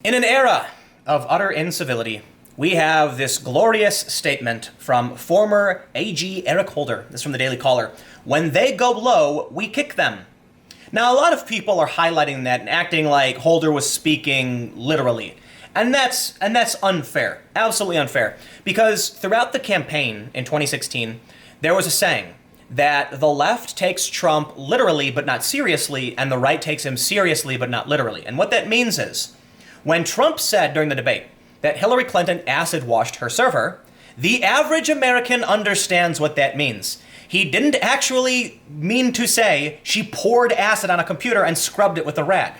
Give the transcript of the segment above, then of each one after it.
In an era of utter incivility, we have this glorious statement from former AG Eric Holder. This is from the Daily Caller. When they go low, we kick them. Now, a lot of people are highlighting that and acting like Holder was speaking literally. And that's unfair. Absolutely unfair. Because throughout the campaign in 2016, there was a saying that the left takes Trump literally but not seriously, and the right takes him seriously but not literally. And what that means is, when Trump said during the debate that Hillary Clinton acid washed her server, the average American understands what that means. He didn't actually mean to say she poured acid on a computer and scrubbed it with a rag.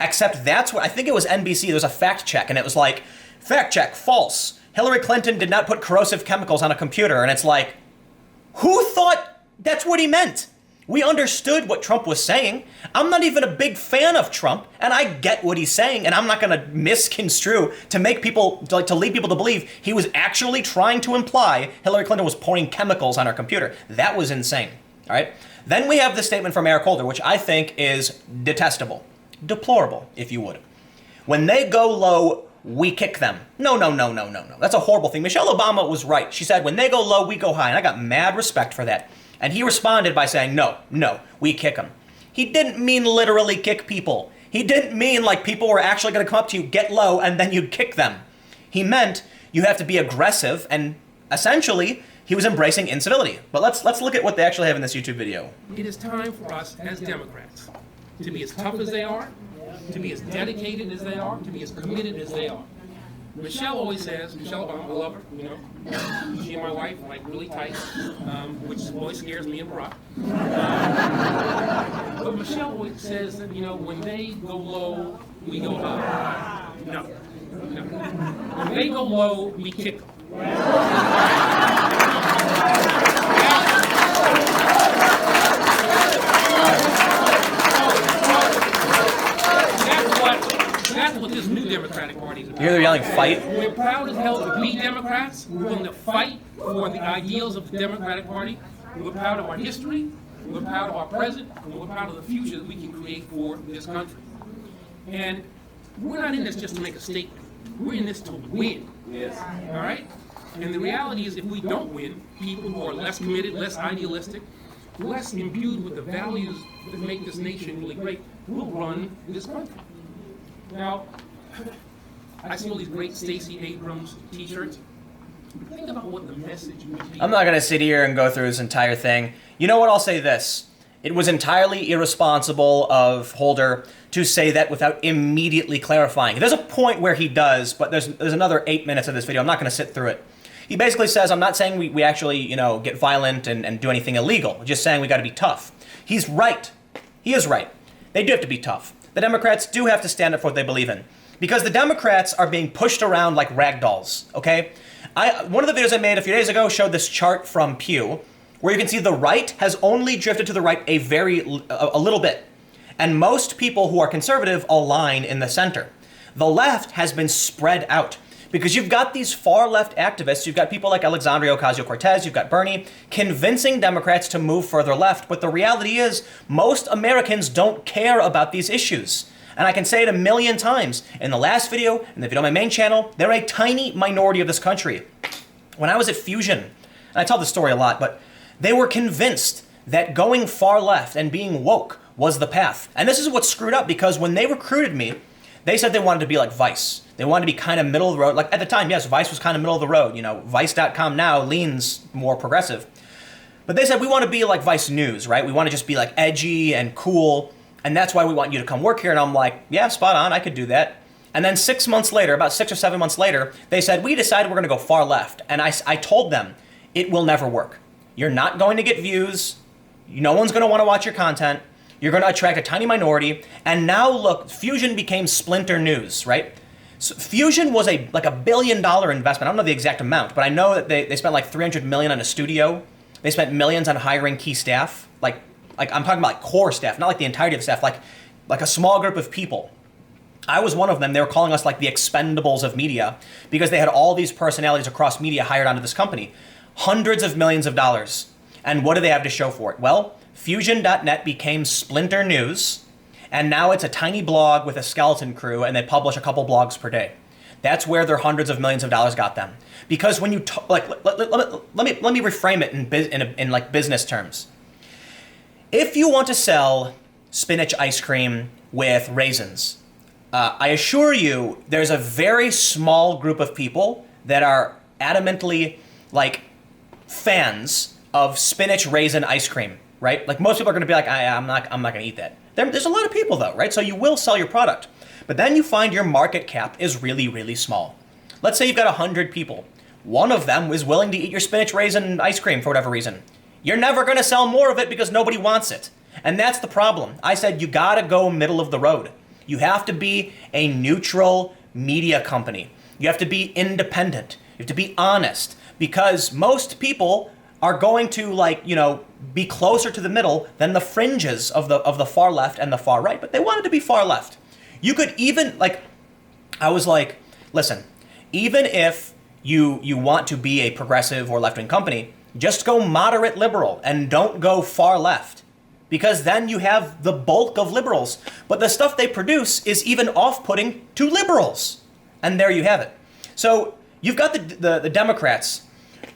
Except that's what, I think it was NBC, there was a fact check, and it was like, fact check, false. Hillary Clinton did not put corrosive chemicals on a computer. And it's like, who thought that's what he meant? We understood what Trump was saying. I'm not even a big fan of Trump, and I get what he's saying, and I'm not gonna misconstrue to make people, to lead people to believe he was actually trying to imply Hillary Clinton was pouring chemicals on her computer. That was insane, all right? Then we have the statement from Eric Holder, which I think is detestable, deplorable, if you would. When they go low, we kick them. No. That's a horrible thing. Michelle Obama was right. She said, when they go low, we go high, and I got mad respect for that. And he responded by saying, no, we kick them. He didn't mean literally kick people. He didn't mean like people were actually going to come up to you, get low, and then you'd kick them. He meant you have to be aggressive, and essentially, he was embracing incivility. But let's look at what they actually have in this YouTube video. It is time for us as Democrats to be as tough as they are, to be as dedicated as they are, to be as committed as they are. Michelle always says, Michelle Obama, I love her, you know. She and my wife are like really tight, which always scares me and Barack. But Michelle always says that, you know, when they go low, we go high. No. When they go low, we kick them. That's what this new Democratic Party is about. You hear they're yelling fight? We're proud as hell to be Democrats. We're willing to fight for the ideals of the Democratic Party. We're proud of our history. We're proud of our present. And we're proud of the future that we can create for this country. And we're not in this just to make a statement. We're in this to win. Yes. All right? And the reality is if we don't win, people who are less committed, less idealistic, less imbued with the values that make this nation really great, will run this country. Now, I see all these great Stacey Abrams t-shirts. Think about what the message would be. I'm not going to sit here and go through this entire thing. You know what? I'll say this. It was entirely irresponsible of Holder to say that without immediately clarifying. There's a point where he does, but there's another 8 minutes of this video. I'm not going to sit through it. He basically says, I'm not saying we actually, you know, get violent and do anything illegal. Just saying we got to be tough. He's right. He is right. They do have to be tough. The Democrats do have to stand up for what they believe in. Because the Democrats are being pushed around like rag dolls, okay? One of the videos I made a few days ago showed this chart from Pew, where you can see the right has only drifted to the right a little bit. And most people who are conservative align in the center. The left has been spread out. Because you've got these far left activists, you've got people like Alexandria Ocasio-Cortez, you've got Bernie, convincing Democrats to move further left. But the reality is, most Americans don't care about these issues. And I can say it a million times. In the last video, in the video on my main channel, they're a tiny minority of this country. When I was at Fusion, and I tell this story a lot, but they were convinced that going far left and being woke was the path. And this is what screwed up, because when they recruited me, they said they wanted to be like Vice. They wanted to be kind of middle of the road. Like at the time, yes, Vice was kind of middle of the road. You know, Vice.com now leans more progressive. But they said, we want to be like Vice News, right? We want to just be like edgy and cool. And that's why we want you to come work here. And I'm like, yeah, spot on. I could do that. And then 6 months later, about 6 or 7 months later, they said, we decided we're going to go far left. And I told them, it will never work. You're not going to get views. No one's going to want to watch your content. You're going to attract a tiny minority. And now look, Fusion became Splinter News, right? So Fusion was like $1 billion investment. I don't know the exact amount, but I know that they spent like $300 million on a studio. They spent millions on hiring key staff. Like I'm talking about like core staff, not like the entirety of the staff, like a small group of people. I was one of them. They were calling us like the expendables of media because they had all these personalities across media hired onto this company. Hundreds of millions of dollars. And what do they have to show for it? Well, Fusion.net became Splinter News. And now it's a tiny blog with a skeleton crew, and they publish a couple blogs per day. That's where their hundreds of millions of dollars got them. Because when you let me reframe it in like business terms. If you want to sell spinach ice cream with raisins, I assure you, there's a very small group of people that are adamantly like fans of spinach raisin ice cream, right? Like most people are going to be like, I'm not going to eat that. There's a lot of people though, right? So you will sell your product, but then you find your market cap is really, really small. Let's say you've got 100 people. One of them is willing to eat your spinach raisin ice cream for whatever reason. You're never going to sell more of it because nobody wants it. And that's the problem. I said you got to go middle of the road. You have to be a neutral media company. You have to be independent. You have to be honest, because most people are going to be closer to the middle than the fringes of the far left and the far right, but they wanted to be far left. You could even I was like, listen, even if you want to be a progressive or left-wing company, just go moderate liberal and don't go far left, because then you have the bulk of liberals. But the stuff they produce is even off-putting to liberals. And there you have it. So you've got the Democrats.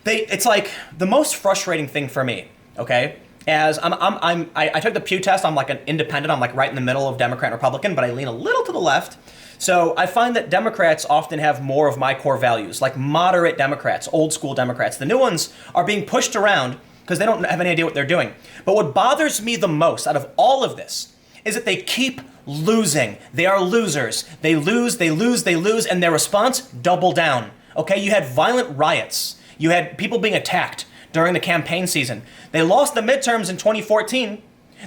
It's like the most frustrating thing for me, okay? As I took the Pew test. I'm like an independent. I'm like right in the middle of Democrat and Republican, but I lean a little to the left. So I find that Democrats often have more of my core values, like moderate Democrats, old school Democrats. The new ones are being pushed around because they don't have any idea what they're doing. But what bothers me the most out of all of this is that they keep losing. They are losers. They lose, and their response, double down. Okay, you had violent riots. You had people being attacked during the campaign season. They lost the midterms in 2014.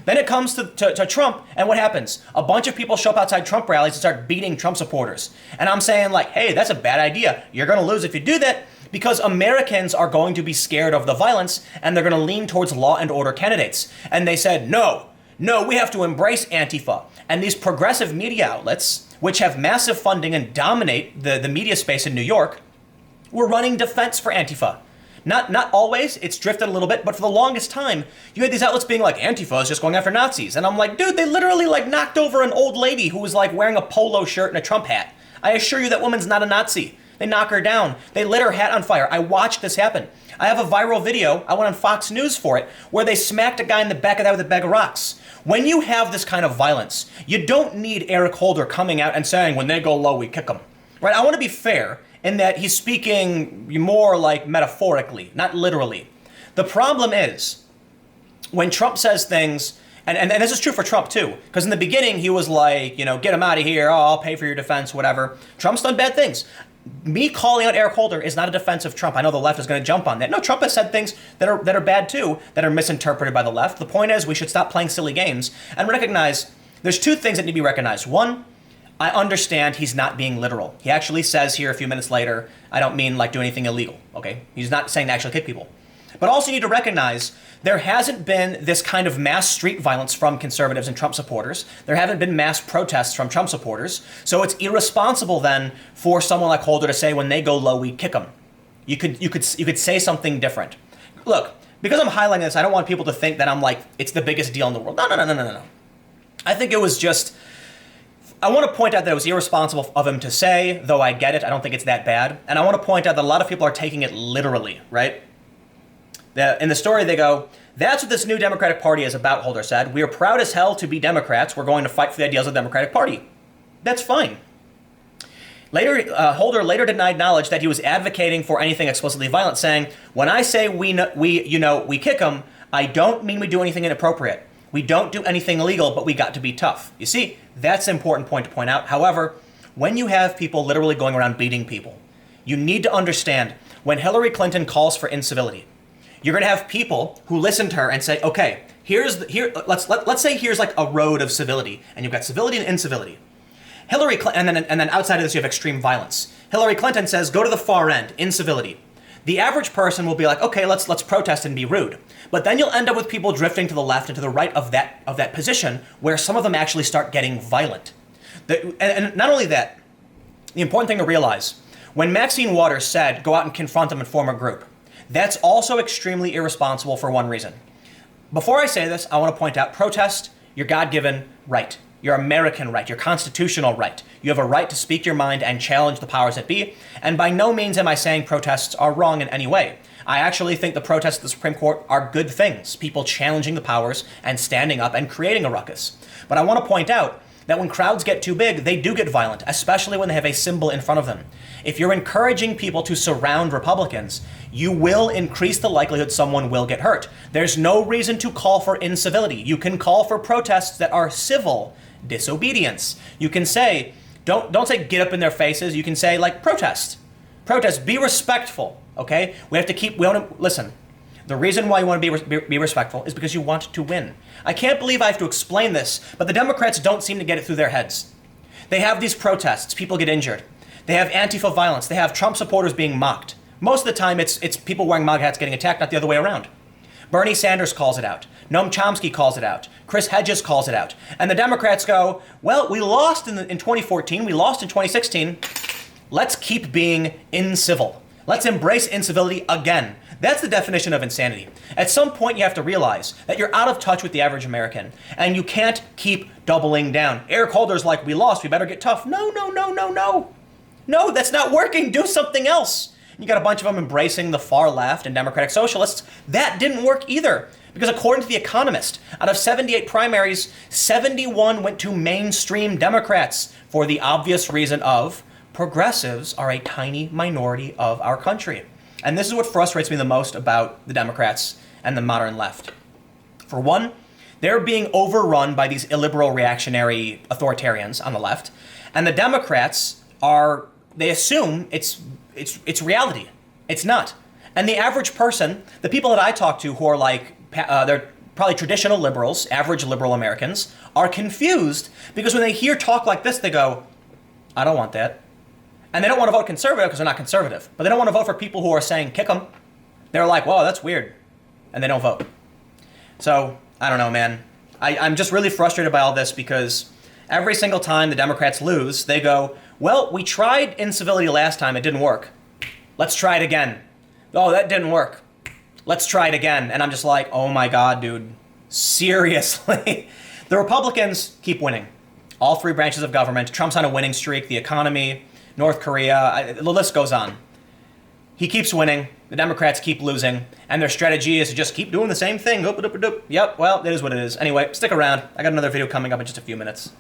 Then it comes to Trump, and what happens? A bunch of people show up outside Trump rallies and start beating Trump supporters. And I'm saying like, hey, that's a bad idea. You're going to lose if you do that, because Americans are going to be scared of the violence, and they're going to lean towards law and order candidates. And they said, no, we have to embrace Antifa. And these progressive media outlets, which have massive funding and dominate the media space in New York, were running defense for Antifa. Not always, it's drifted a little bit, but for the longest time, you had these outlets being like, Antifa is just going after Nazis. And I'm like, dude, they literally knocked over an old lady who was wearing a polo shirt and a Trump hat. I assure you that woman's not a Nazi. They knock her down. They lit her hat on fire. I watched this happen. I have a viral video, I went on Fox News for it, where they smacked a guy in the back of that with a bag of rocks. When you have this kind of violence, you don't need Eric Holder coming out and saying, when they go low, we kick them. Right? I want to be fair in that he's speaking more metaphorically, not literally. The problem is, when Trump says things, and this is true for Trump too, because in the beginning he was like, get him out of here, I'll pay for your defense, whatever. Trump's done bad things. Me calling out Eric Holder is not a defense of Trump. I know the left is going to jump on that. No, Trump has said things that are bad too, that are misinterpreted by the left. The point is, we should stop playing silly games and recognize there's two things that need to be recognized. One, I understand he's not being literal. He actually says here a few minutes later, I don't mean do anything illegal, okay? He's not saying to actually kick people. But also you need to recognize there hasn't been this kind of mass street violence from conservatives and Trump supporters. There haven't been mass protests from Trump supporters. So it's irresponsible then for someone like Holder to say when they go low, we kick them. You could say something different. Look, because I'm highlighting this, I don't want people to think that I'm it's the biggest deal in the world. No. I think it was just, I want to point out that it was irresponsible of him to say, though I get it, I don't think it's that bad. And I want to point out that a lot of people are taking it literally, right? In the story they go, that's what this new Democratic Party is about, Holder said. We are proud as hell to be Democrats. We're going to fight for the ideals of the Democratic Party. That's fine. Later, Holder later denied knowledge that he was advocating for anything explicitly violent, saying, when I say we kick them, I don't mean we do anything inappropriate. We don't do anything illegal, but we got to be tough. You see, that's an important point to point out. However, when you have people literally going around beating people, you need to understand when Hillary Clinton calls for incivility, you're going to have people who listen to her and say, okay, let's say here's a road of civility, and you've got civility and incivility. And then outside of this you have extreme violence. Hillary Clinton says, go to the far end, incivility. The average person will be like, okay, let's protest and be rude. But then you'll end up with people drifting to the left and to the right of that position, where some of them actually start getting violent. And not only that, the important thing to realize, when Maxine Waters said, go out and confront them and form a group, that's also extremely irresponsible for one reason. Before I say this, I want to point out, protest your God-given right. your American right, your constitutional right. You have a right to speak your mind and challenge the powers that be. And by no means am I saying protests are wrong in any way. I actually think the protests at the Supreme Court are good things, people challenging the powers and standing up and creating a ruckus. But I want to point out that when crowds get too big, they do get violent, especially when they have a symbol in front of them. If you're encouraging people to surround Republicans, you will increase the likelihood someone will get hurt. There's no reason to call for incivility. You can call for protests that are civil disobedience. You can say, don't say get up in their faces. You can say, like, protest. Protest, be respectful, okay? We want to, listen, the reason why you want to be respectful is because you want to win. I can't believe I have to explain this, but the Democrats don't seem to get it through their heads. They have these protests, people get injured. They have Antifa violence. They have Trump supporters being mocked. Most of the time, it's people wearing MAGA hats getting attacked, not the other way around. Bernie Sanders calls it out. Noam Chomsky calls it out. Chris Hedges calls it out. And the Democrats go, well, we lost in 2014, we lost in 2016. Let's keep being incivil. Let's embrace incivility again. That's the definition of insanity. At some point, you have to realize that you're out of touch with the average American, and you can't keep doubling down. Eric Holder's like, we lost, we better get tough. No. No, that's not working. Do something else. You got a bunch of them embracing the far left and Democratic Socialists. That didn't work either. Because according to The Economist, out of 78 primaries, 71 went to mainstream Democrats for the obvious reason of progressives are a tiny minority of our country. And this is what frustrates me the most about the Democrats and the modern left. For one, they're being overrun by these illiberal reactionary authoritarians on the left. And the Democrats they assume it's reality. It's not. And the average person, the people that I talk to who are like, they're probably traditional liberals, average liberal Americans, are confused because when they hear talk like this, they go, I don't want that. And they don't want to vote conservative because they're not conservative. But they don't want to vote for people who are saying, kick them. They're like, whoa, that's weird. And they don't vote. So, I don't know, man. I'm just really frustrated by all this because every single time the Democrats lose, they go, well, we tried incivility last time. It didn't work. Let's try it again. Oh, that didn't work. Let's try it again. And I'm just like, oh my God, dude. Seriously. The Republicans keep winning. All three branches of government. Trump's on a winning streak. The economy, North Korea, the list goes on. He keeps winning. The Democrats keep losing. And their strategy is to just keep doing the same thing. Yep, well, it is what it is. Anyway, stick around. I got another video coming up in just a few minutes.